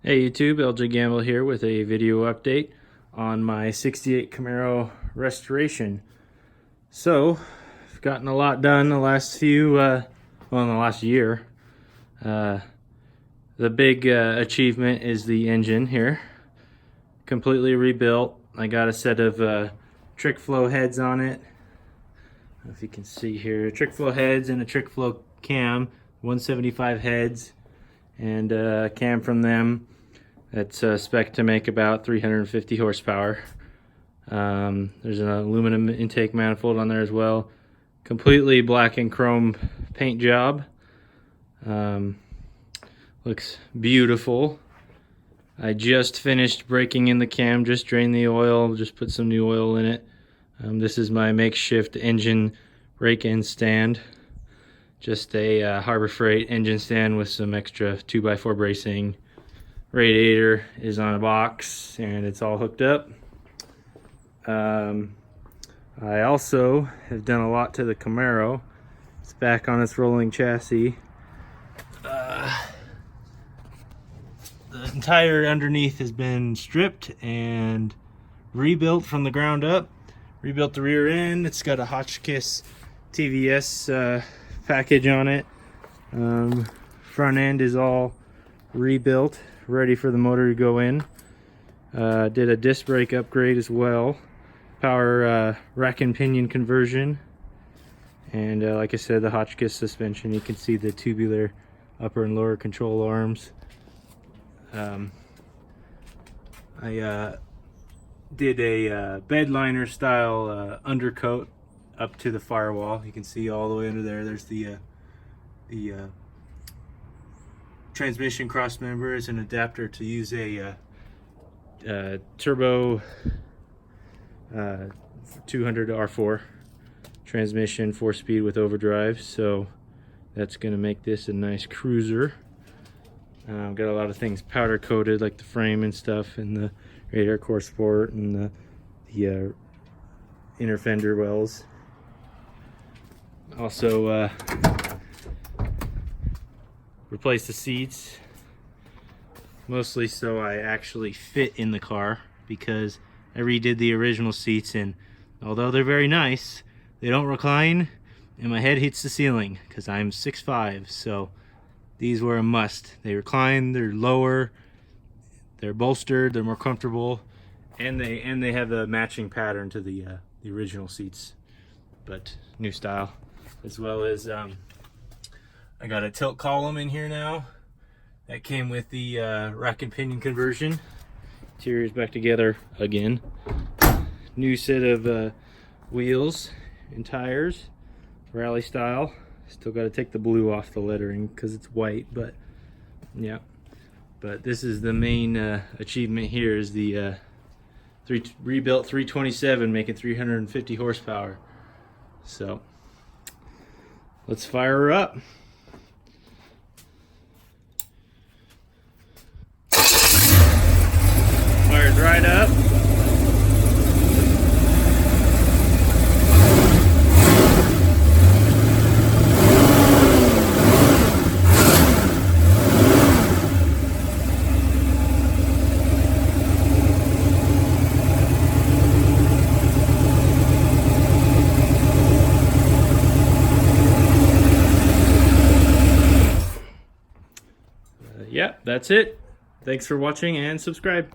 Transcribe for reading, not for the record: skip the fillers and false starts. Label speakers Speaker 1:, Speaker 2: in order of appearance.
Speaker 1: Hey YouTube, LJ Gamble here with a video update on my 68 Camaro Restoration. So, I've gotten a lot done the last in the last year. The big achievement is the engine here. Completely rebuilt. I got a set of trick flow heads on it. I don't know if you can see here. Trick flow heads and a trick flow cam, 175 heads, and a cam from them. That's spec to make about 350 horsepower. There's an aluminum intake manifold on there as well. Completely black and chrome paint job. Looks beautiful. I just finished breaking in the cam, just drained the oil, just put some new oil in it. This is my makeshift engine rake-in stand. Just a Harbor Freight engine stand with some extra 2x4 bracing. Radiator is on a box and it's all hooked up. I also have done a lot to the Camaro. It's back on its rolling chassis. The entire underneath has been stripped and rebuilt from the ground up. Rebuilt the rear end. It's got a Hotchkiss TVS package on it. Front end is all rebuilt, ready for the motor to go in. Did a disc brake upgrade as well. Power rack and pinion conversion. And like I said, the Hotchkiss suspension. You can see the tubular upper and lower control arms. I did a bed liner style undercoat up to the firewall. You can see all the way under there. There's the transmission cross member. Is an adapter to use a turbo 200 R4 transmission, 4-speed with overdrive. So that's going to make this a nice cruiser. Got a lot of things powder coated, like the frame and stuff, and the radar core support and the inner fender wells. Also replaced the seats, mostly so I actually fit in the car, because I redid the original seats, and although they're very nice, they don't recline and my head hits the ceiling because I'm 6'5", so these were a must. They recline, they're lower, they're bolstered, they're more comfortable, and they have a matching pattern to the original seats, but new style. As well as I got a tilt column in here now that came with the rack and pinion conversion. Interior's back together again. New set of wheels and tires, rally style. Still got to take the blue off the lettering because it's white, but yeah. But this is the main achievement here, is the rebuilt 327 making 350 horsepower. So let's fire her up. Fires right up. Yeah, that's it. Thanks for watching and subscribe.